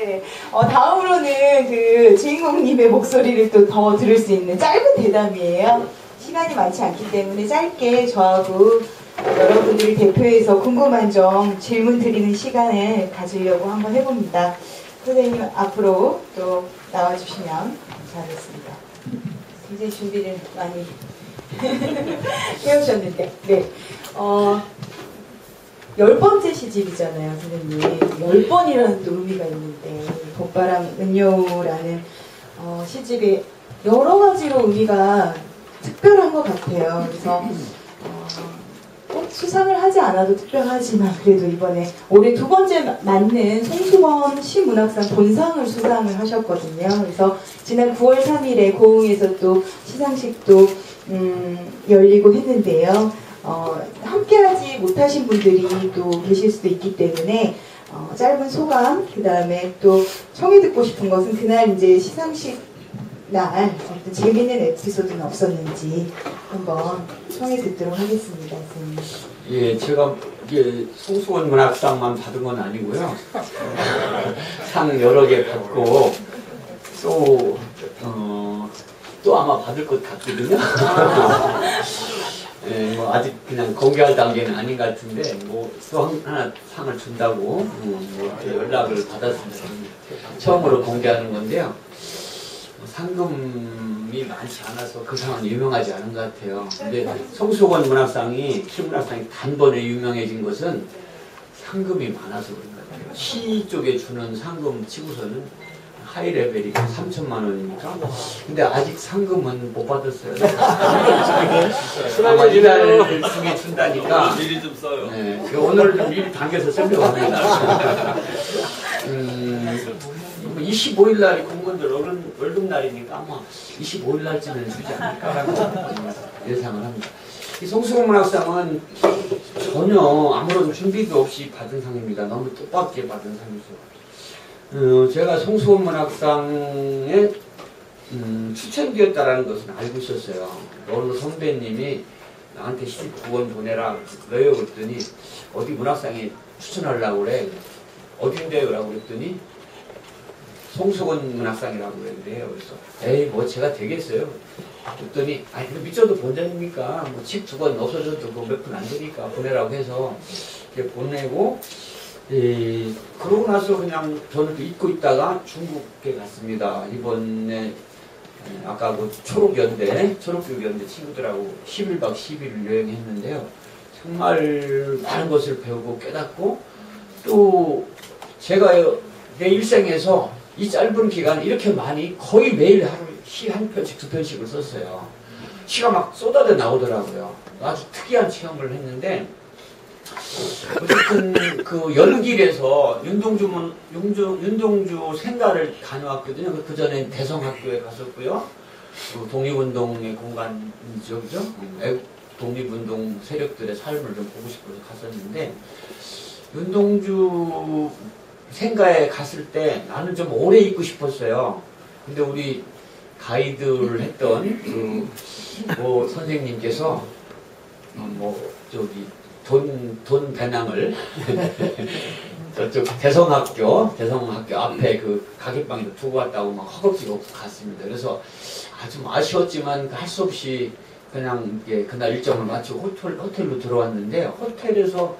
네. 다음으로는 그 주인공님의 목소리를 또 더 들을 수 있는 짧은 대담이에요. 시간이 많지 않기 때문에 짧게 저하고 여러분들을 대표해서 궁금한 점 질문 드리는 시간을 가지려고 한번 해봅니다. 선생님 앞으로 또 나와주시면 감사하겠습니다. 굉장히 준비를 많이 해오셨는데, 네. 10번째 시집이잖아요, 선생님. 10번이라는 또 의미가 있는데, 봄바람 은여우라는 시집이 여러 가지로 의미가 특별한 것 같아요. 그래서 꼭 수상을 하지 않아도 특별하지만 그래도 이번에 올해 2번째 맞는 송수원 시문학상 본상을 수상을 하셨거든요. 그래서 지난 9월 3일에 고흥에서 또 시상식도 열리고 했는데요. 함께하지 못하신 분들이 또 계실 수도 있기 때문에 짧은 소감, 그 다음에 또 청해 듣고 싶은 것은 그날 이제 시상식 날 어떤 재밌는 에피소드는 없었는지 한번 청해 듣도록 하겠습니다. 선생님. 예, 제가 이게 송수원 문학상만 받은 건 아니고요. 상 여러 개 받고 또 아마 받을 것 같거든요. 예, 뭐 아직 그냥 공개할 단계는 아닌 것 같은데 뭐 또 하나 상을 준다고 연락을 받았습니다. 처음으로 공개하는 건데요. 상금이 많지 않아서 그 상은 유명하지 않은 것 같아요. 근데 송수원 문학상이 시문학상이 단번에 유명해진 것은 상금이 많아서 그런 것 같아요. 시 쪽에 주는 상금 치고서는 하이 레벨이 3천만 원이니까. 근데 아직 상금은 못 받았어요. 아마 이달 중에 준다니까. 미리 좀 써요. 네, 오늘 좀 미리 당겨서 쓰려고 합니다. 25일 날이 공무원들 월급날이니까 아마 25일 날쯤에는 주지 않을까라고 예상을 합니다. 이 송수원 문학상은 전혀 아무런 준비도 없이 받은 상입니다. 너무 뜻밖의 받은 상이죠. 제가 송수원 문학상에 추천되었다라는 것은 알고 있었어요. 어느 선배님이 나한테 시집 9권 보내라 넣어요 그랬더니 어디 문학상에 추천하려고 그래. 어딘데요? 라고 그랬더니 송수원 문학상이라고 그랬는데요. 그래서 에이 뭐 제가 되겠어요. 그랬더니 아니 미쳐도 본전입니까? 뭐 집 2권 없어져도 뭐 몇 푼 안 되니까 보내라고 해서 이렇게 보내고 그러고 나서 그냥 저는 잊고 있다가 중국에 갔습니다. 이번에 아까 그 초록교육연대 친구들하고 11박 12일 여행했는데요. 정말 많은 것을 배우고 깨닫고 또 제가 내 일생에서 이 짧은 기간 이렇게 많이 거의 매일 하루 시 한 편씩 2편씩을 썼어요. 시가 막 쏟아져 나오더라고요. 아주 특이한 체험을 했는데 어쨌든 그 연길에서 윤동주 생가를 다녀왔거든요. 그 전에 대성학교에 갔었고요. 독립운동의 공간이죠, 그죠? 독립운동 세력들의 삶을 좀 보고 싶어서 갔었는데 윤동주 생가에 갔을 때 나는 좀 오래 있고 싶었어요. 근데 우리 가이드를 했던 그 뭐 선생님께서 돈 배낭을 저쪽 대성학교 앞에 그 가게방에 두고 왔다고 막 허겁지겁 갔습니다. 그래서 아주 아쉬웠지만 할 수 없이 그냥 그날 일정을 마치고 호텔로 들어왔는데 호텔에서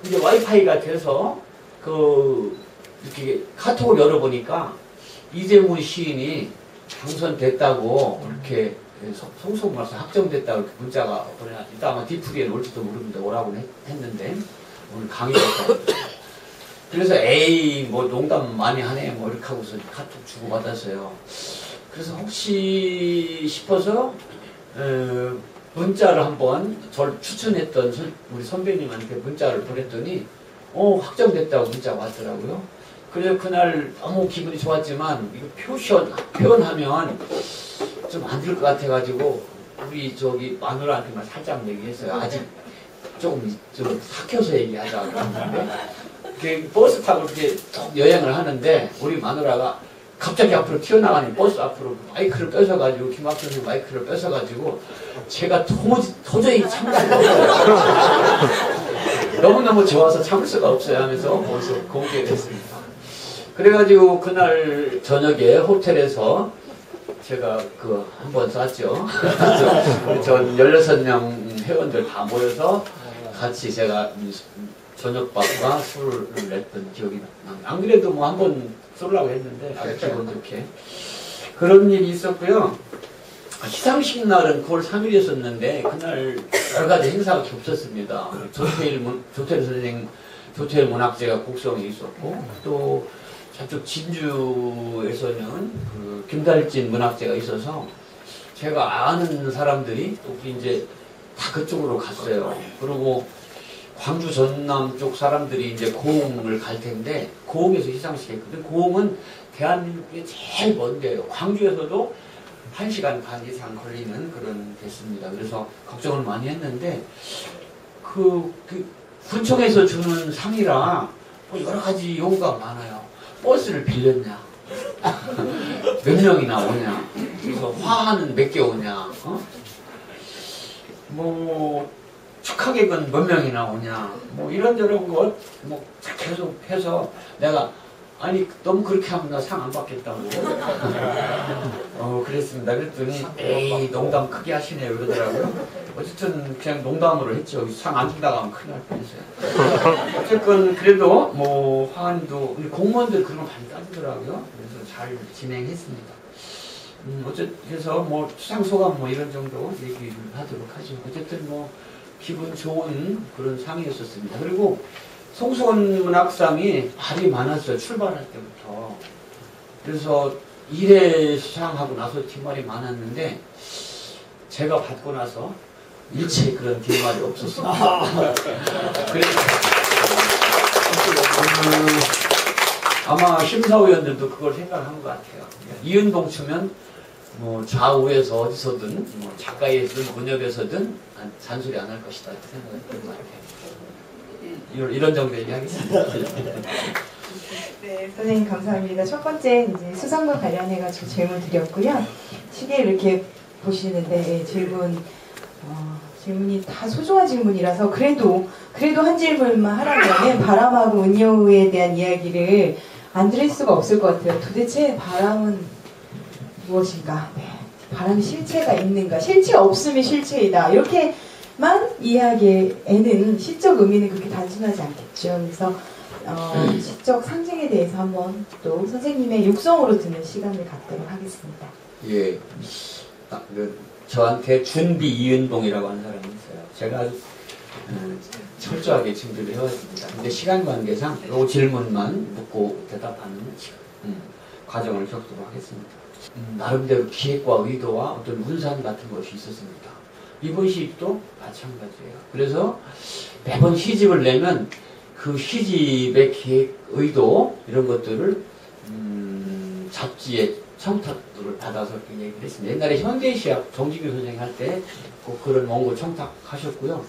이제 와이파이가 돼서 이렇게 카톡을 열어보니까 이재문 시인이 당선됐다고 이렇게 송수원 문학상 확정됐다고 이렇게 문자가 보내놨. 이따 아마 디프리에 올지도 모릅니다. 오라고 했는데 오늘 강의였다고. 그래서 에이 뭐 농담 많이 하네 뭐 이렇게 하고서 카톡 주고받았어요. 그래서 혹시 싶어서 문자를 한번 저를 추천했던 우리 선배님한테 문자를 보냈더니 확정됐다고 문자가 왔더라고요. 그래서 그날 너무 기분이 좋았지만 이거 표현하면 좀 안 될 것 같아가지고 우리 마누라한테만 살짝 얘기했어요. 아직 좀 삭혀서 얘기하자고 그랬는데 버스 타고 이렇게 여행을 하는데 우리 마누라가 갑자기 앞으로 튀어나가니 버스 앞으로 마이크를 뺏어가지고 김학준 선생님 마이크를 뺏어가지고 제가 도저히 참을 수가 없어요. 너무너무 좋아서 참을 수가 없어요 하면서 거기서 공개됐습니다. 그래가지고 그날 저녁에 호텔에서 제가 그 한번 쐈죠. 전 16명 회원들 다 모여서 같이 제가 저녁밥과 술을 냈던 기억이 나요. 안 그래도 뭐 한번 쏠라고 했는데 아주 기분 좋게 그런 일이 있었고요. 시상식 날은 9월 3일이었었는데 그날 여러 가지 행사가 겹쳤습니다. 조태일 문학제가 곡성에 있었고 또 저쪽 진주에서는 그 김달진 문학제가 있어서 제가 아는 사람들이 또 이제 다 그쪽으로 갔어요. 그리고 광주 전남 쪽 사람들이 이제 고흥을 갈 텐데 고흥에서 시상식 했거든요. 고흥은 대한민국에 제일 먼데요. 광주에서도 1시간 반 이상 걸리는 그런 데였습니다. 그래서 걱정을 많이 했는데 그 군청에서 주는 상이라 뭐 여러 가지 요구가 많아요. 버스를 빌렸냐? 몇 명이나 오냐? 그래서 화하는 몇 개 오냐? 뭐 축하객은 몇 명이나 오냐? 뭐 이런저런 것 뭐 계속 해서 내가 아니 너무 그렇게 하면 나 상 안 받겠다고 그랬습니다. 그랬더니 에이 농담 크게 하시네요 그러더라고요. 어쨌든 그냥 농담으로 했죠. 상 안 준다고 하면 큰일 날 뻔했어요. 어쨌든 그래도 뭐 화환도 공무원들 그런 거 많이 따지더라고요. 그래서 잘 진행했습니다. 어쨌든 그래서 뭐 수상 소감 뭐 이런 정도 얘기를 하도록 하죠. 어쨌든 뭐 기분 좋은 그런 상이었었습니다. 그리고 송수원 문학상이 말이 많았어요. 출발할 때부터. 그래서 1회 수상하고 나서 뒷말이 많았는데 제가 받고 나서 일체 그런 뒷말이 없었습니다. 그래서 아마 심사위원들도 그걸 생각한 것 같아요. 이은동 치면 뭐 좌우에서 어디서든 뭐 작가에서든 문협에서든 잔소리 안 할 것이다 이렇게 생각했던 것 같아요. 이런 정도 얘기하겠습니다. 네, 선생님 감사합니다. 첫 번째 이제 수상과 관련해가지고 질문 드렸고요. 시계를 이렇게 보시는데 질문이 다 소중한 질문이라서 그래도 한 질문만 하라면 바람하고 은여우에 대한 이야기를 안 드릴 수가 없을 것 같아요. 도대체 바람은 무엇인가? 네. 바람이 실체가 있는가? 실체 없으면 실체이다. 이렇게만 이야기에는 시적 의미는 그렇게 단순하지 않겠죠. 그래서 시적 상징에 대해서 한번 또 선생님의 육성으로 듣는 시간을 갖도록 하겠습니다. 예, 저한테 준비 이은동이라고 하는 사람이 있어요. 제가 아주 철저하게 준비를 해왔습니다. 근데 시간 관계상 이 질문만 묻고 대답하는 과정을 겪도록 하겠습니다. 나름대로 기획과 의도와 어떤 문산 같은 것이 있었습니다. 이번 시집도 마찬가지예요. 그래서 매번 시집을 내면 그 시집의 기획, 의도 이런 것들을 잡지에 청탁을 받아서 이렇게 얘기를 했습니다. 옛날에 현대시학 정진규 선생님 할 때 꼭 그런 원고 청탁하셨고요.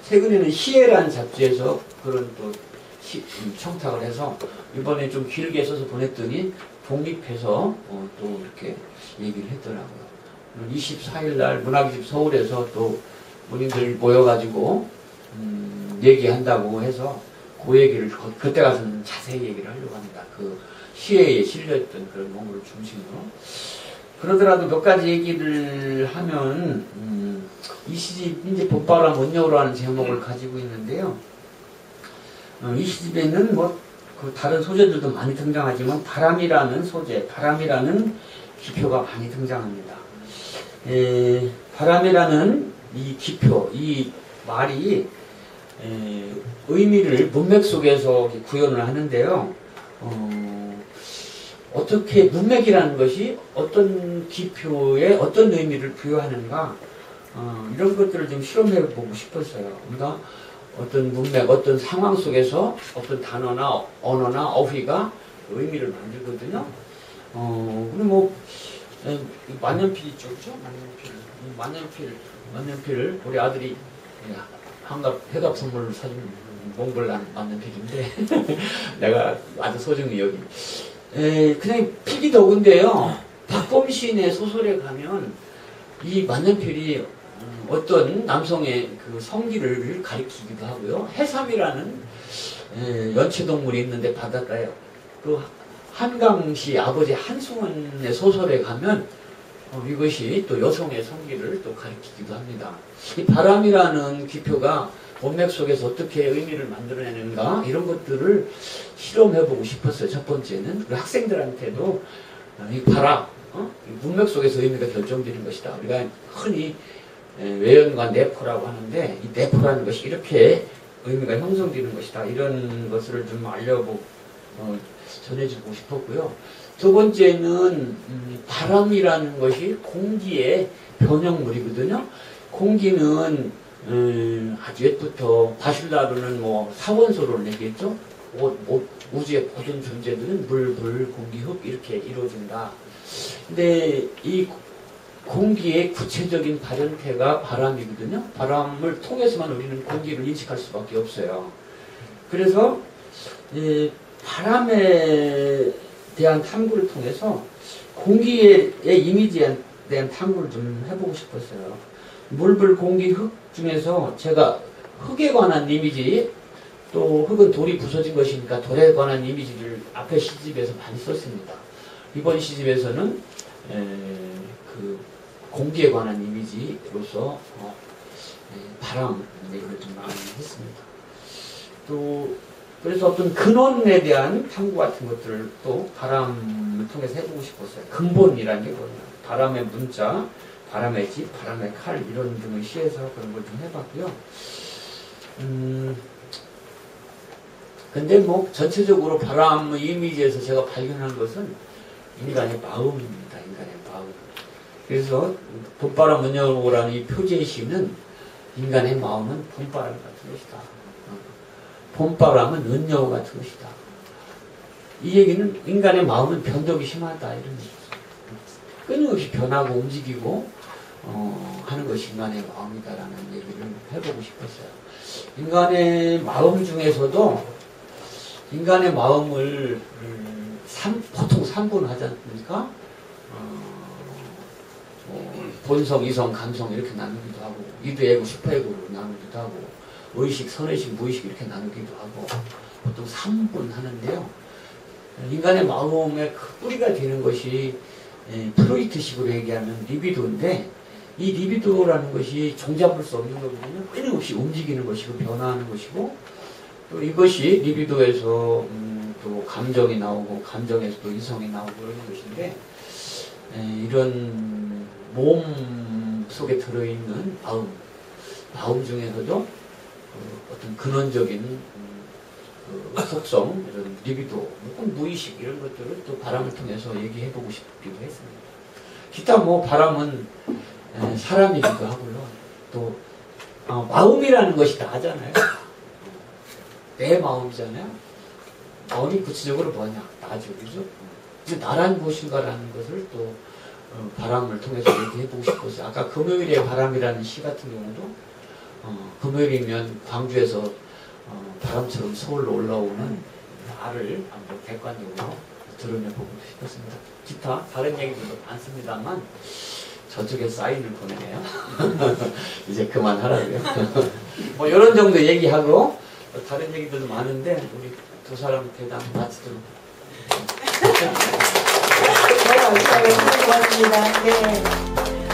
최근에는 시혜라는 잡지에서 그런 또 청탁을 해서 이번에 좀 길게 써서 보냈더니 독립해서 또 이렇게 얘기를 했더라고요. 24일 날 문학집 서울에서 또 본인들 모여가지고 얘기한다고 해서 그 얘기를 그때 가서는 자세히 얘기를 하려고 합니다. 그 시혜에 실려있던 그런 원고를 중심으로. 그러더라도 몇 가지 얘기를 하면 이 시집 이제 봄바람 은여우라는 제목을 가지고 있는데요. 이 시집에는 뭐 그 다른 소재들도 많이 등장하지만 바람이라는 소재, 바람이라는 기표가 많이 등장합니다. 바람이라는 이 기표, 이 말이 의미를 문맥 속에서 구현을 하는데요. 어떻게 문맥이라는 것이 어떤 기표에 어떤 의미를 부여하는가 이런 것들을 좀 실험해 보고 싶었어요. 그러니까 어떤 문맥, 어떤 상황 속에서 어떤 단어나 언어나 어휘가 의미를 만들거든요. 그리고 뭐 만년필 있죠, 그죠? 만년필 우리 아들이 해답 선물로 사준 몽골란 만년필인데 내가 아주 소중히 여기. 그냥 필이 더군데요. 박범 시인의 소설에 가면 이 만년필이 어떤 남성의 그 성기를 가리키기도 하고요. 해삼이라는 연체동물이 있는데 바닷가에 그 한강시 아버지 한승원의 소설에 가면 이것이 또 여성의 성기를 또 가리키기도 합니다. 이 바람이라는 기표가 문맥 속에서 어떻게 의미를 만들어내는가 이런 것들을 실험해보고 싶었어요. 첫 번째는 우리 학생들한테도 이 바람, 이 문맥 속에서 의미가 결정되는 것이다. 우리가 흔히 외연과 내포라고 하는데 이 내포라는 것이 이렇게 의미가 형성되는 것이다. 이런 것을 좀 전해주고 싶었고요. 두 번째는 바람이라는 것이 공기의 변형물이거든요. 공기는 아주 옛부터 바실라르는 뭐 사원소를 내겠죠. 우주의 모든 존재들은 물, 불, 공기, 흙 이렇게 이루어진다. 근데 이 공기의 구체적인 발현태가 바람이거든요. 바람을 통해서만 우리는 공기를 인식할 수밖에 없어요. 그래서 바람에 대한 탐구를 통해서 공기의 이미지에 대한 탐구를 좀 해보고 싶었어요. 물, 불, 공기, 흙 중에서 제가 흙에 관한 이미지, 또 흙은 돌이 부서진 것이니까 돌에 관한 이미지를 앞에 시집에서 많이 썼습니다. 이번 시집에서는 그 공기에 관한 이미지로서 바람 얘기를 좀 많이 했습니다. 또 그래서 어떤 근원에 대한 탐구 같은 것들을 또 바람을 통해서 해보고 싶었어요. 근본이라는 게 뭐냐. 바람의 문자, 바람의 집, 바람의 칼 이런 등을 시해서 그런 걸 좀 해봤고요. 근데 뭐 전체적으로 바람의 이미지에서 제가 발견한 것은 인간의 마음입니다. 인간의 마음. 그래서 봄바람 은여오라는 이 표제시는 인간의 마음은 봄바람 같은 것이다. 봄바람은 은여우 같은 것이다. 이 얘기는 인간의 마음은 변덕이 심하다 이런 얘기죠. 끊임없이 변하고 움직이고 하는 것이 인간의 마음이다라는 얘기를 해보고 싶었어요. 인간의 마음 중에서도 인간의 마음을 보통 3분하지 않습니까? 본성, 이성, 감성 이렇게 나누기도 하고 이두애고 슈퍼애고로 나누기도 하고 의식, 선의식, 무의식 이렇게 나누기도 하고 보통 3분 하는데요. 인간의 마음의 그 뿌리가 되는 것이 프로이트식으로 얘기하면 리비도인데 이 리비도라는 것이 종잡을 수 없는 거거든요. 끊임없이 움직이는 것이고 변화하는 것이고 또 이것이 리비도에서 또 감정이 나오고 감정에서 또 이성이 나오고 그런 것인데 이런 몸 속에 들어있는 마음 중에서도 어떤 근원적인 속성, 이런 리비도, 무의식 이런 것들을 또 바람을 통해서 얘기해보고 싶기도 했습니다. 기타 뭐 바람은 사람이기도 하고요. 또 마음이라는 것이 나잖아요. 내 마음이잖아요. 마음이 구체적으로 뭐냐? 나죠, 그죠? 이제 나란 무엇인가라는 것을 또 바람을 통해서 얘기해보고 싶어서 아까 금요일의 바람이라는 시 같은 경우도 금요일이면 광주에서 바람처럼 서울로 올라오는 나를 한번 객관적으로 드러내보고 싶었습니다. 기타 다른 얘기들도 많습니다만 저쪽에 사인을 보내네요. 이제 그만하라고요. 뭐 이런 정도 얘기하고 다른 얘기들도 많은데 우리 두 사람 대담 마치도록. 고맙습니다. 네.